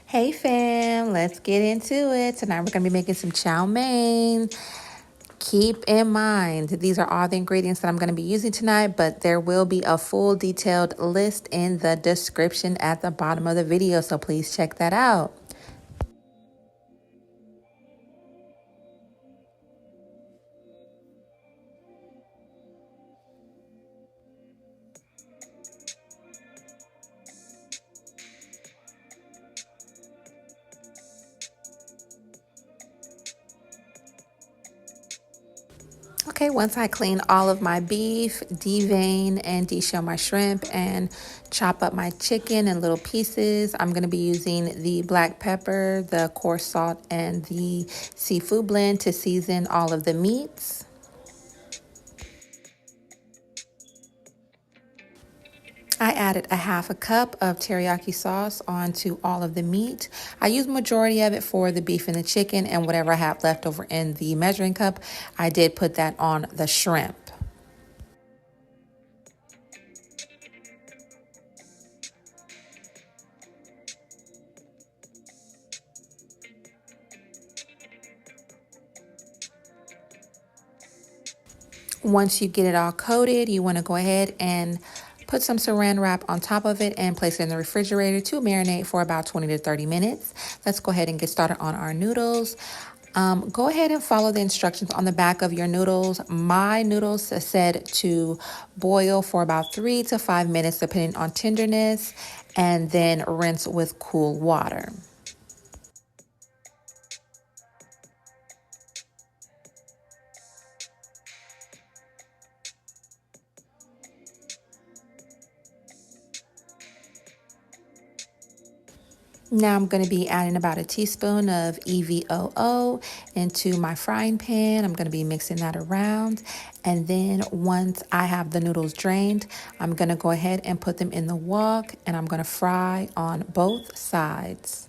Hey fam, let's get into it. Tonight we're going to be making some chow mein. Keep in mind, these are all the ingredients that I'm going to be using tonight, but there will be a full detailed list in the description at the bottom of the video, so please check that out. Okay, once I clean all of my beef, devein and deshell my shrimp, and chop up my chicken in little pieces, I'm going to be using the black pepper, the coarse salt, and the seafood blend to season all of the meats. I added a half a cup of teriyaki sauce onto all of the meat. I used majority of it for the beef and the chicken, and whatever I have left over in the measuring cup, I did put that on the shrimp. Once you get it all coated, you want to go ahead and put some saran wrap on top of it and place it in the refrigerator to marinate for about 20 to 30 minutes. Let's go ahead and get started on our noodles. Go ahead and follow the instructions on the back of your noodles. My noodles said to boil for about 3 to 5 minutes depending on tenderness, and then rinse with cool water. Now I'm going to be adding about a teaspoon of EVOO into my frying pan. I'm going to be mixing that around. And then once I have the noodles drained, I'm going to go ahead and put them in the wok, and I'm going to fry on both sides.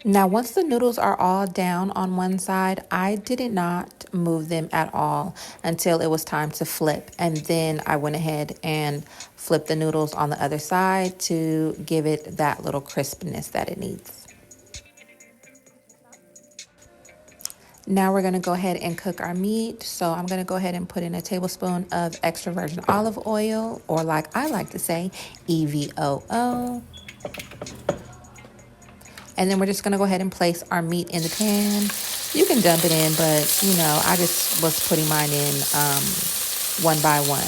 Now, once the noodles are all down on one side, I did not move them at all until it was time to flip. And then I went ahead and flipped the noodles on the other side to give it that little crispness that it needs. Now we're going to go ahead and cook our meat. So I'm going to go ahead and put in a tablespoon of extra virgin olive oil, or like I like to say, EVOO. And then we're just going to go ahead and place our meat in the pan. You can dump it in, but, I just was putting mine in one by one.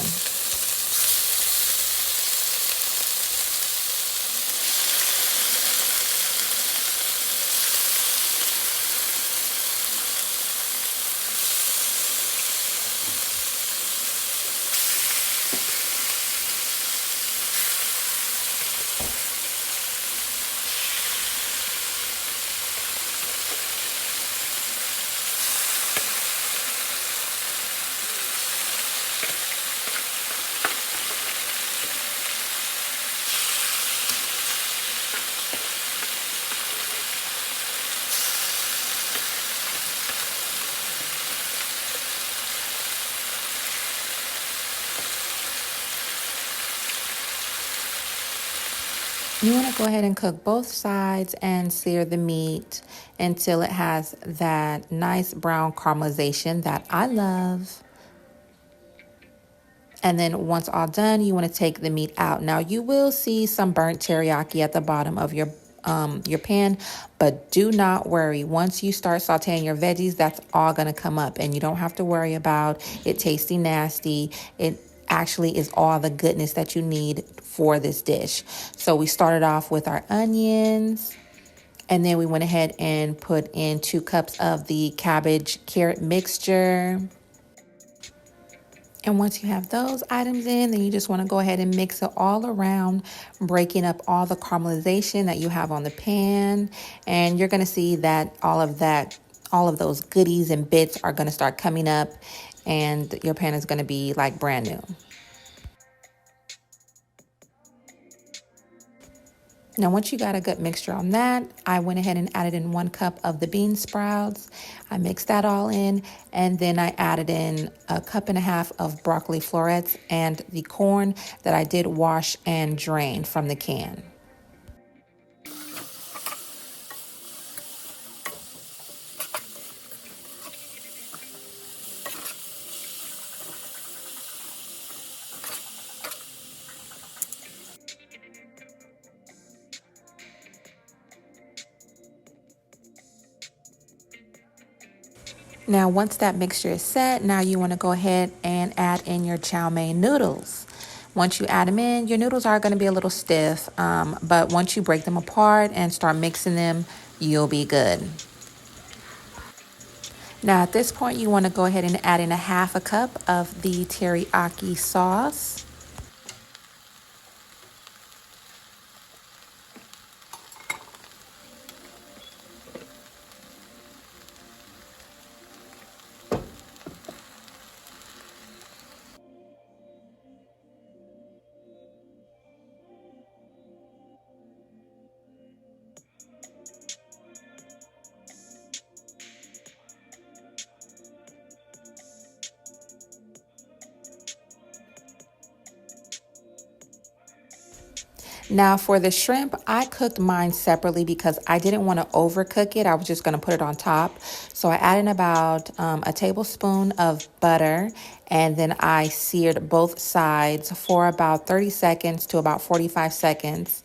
You want to go ahead and cook both sides and sear the meat until it has that nice brown caramelization that I love. And then once all done, you want to take the meat out. Now you will see some burnt teriyaki at the bottom of your pan, but do not worry. Once you start sauteing your veggies, that's all going to come up, and you don't have to worry about it tasting nasty. It actually is all the goodness that you need for this dish. So we started off with our onions, and then we went ahead and put in 2 cups of the cabbage carrot mixture. And once you have those items in, then you just want to go ahead and mix it all around, breaking up all the caramelization that you have on the pan. And you're going to see that all of those goodies and bits are going to start coming up, and your pan is going to be like brand new. Now, once you got a good mixture on that, I went ahead and added in 1 cup of the bean sprouts. I mixed that all in, and then I added in 1.5 cups of broccoli florets and the corn that I did wash and drain from the can. Now, once that mixture is set, now you want to go ahead and add in your chow mein noodles. Once you add them in, your noodles are going to be a little stiff, but once you break them apart and start mixing them, you'll be good. Now, at this point, you want to go ahead and add in a half a cup of the teriyaki sauce. Now for the shrimp, I cooked mine separately because I didn't want to overcook it. I was just going to put it on top. So I added about a tablespoon of butter, and then I seared both sides for about 30 seconds to about 45 seconds.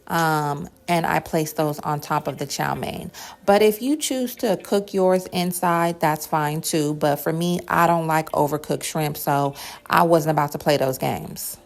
And I placed those on top of the chow mein. But if you choose to cook yours inside, that's fine too. But for me, I don't like overcooked shrimp, so I wasn't about to play those games.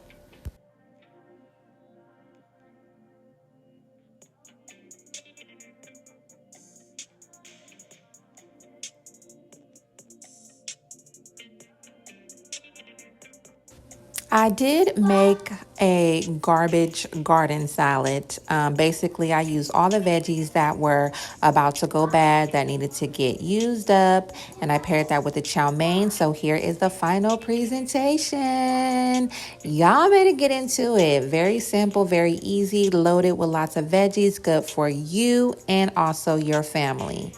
I did make a garbage garden salad. Basically, I used all the veggies that were about to go bad, that needed to get used up, and I paired that with the chow mein. So here is the final presentation. Y'all better get into it. Very simple, very easy, loaded with lots of veggies, good for you and also your family.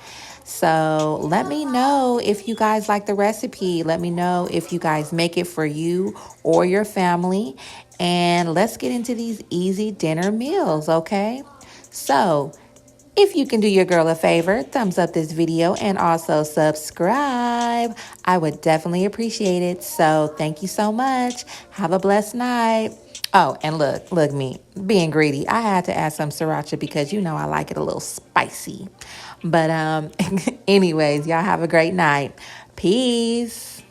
So let me know if you guys like the recipe. Let me know if you guys make it for you or your family. And let's get into these easy dinner meals, okay? So if you can do your girl a favor, thumbs up this video and also subscribe. I would definitely appreciate it. So thank you so much. Have a blessed night. Oh, and look me, being greedy. I had to add some sriracha because you know I like it a little spicy. But anyways, y'all have a great night. Peace.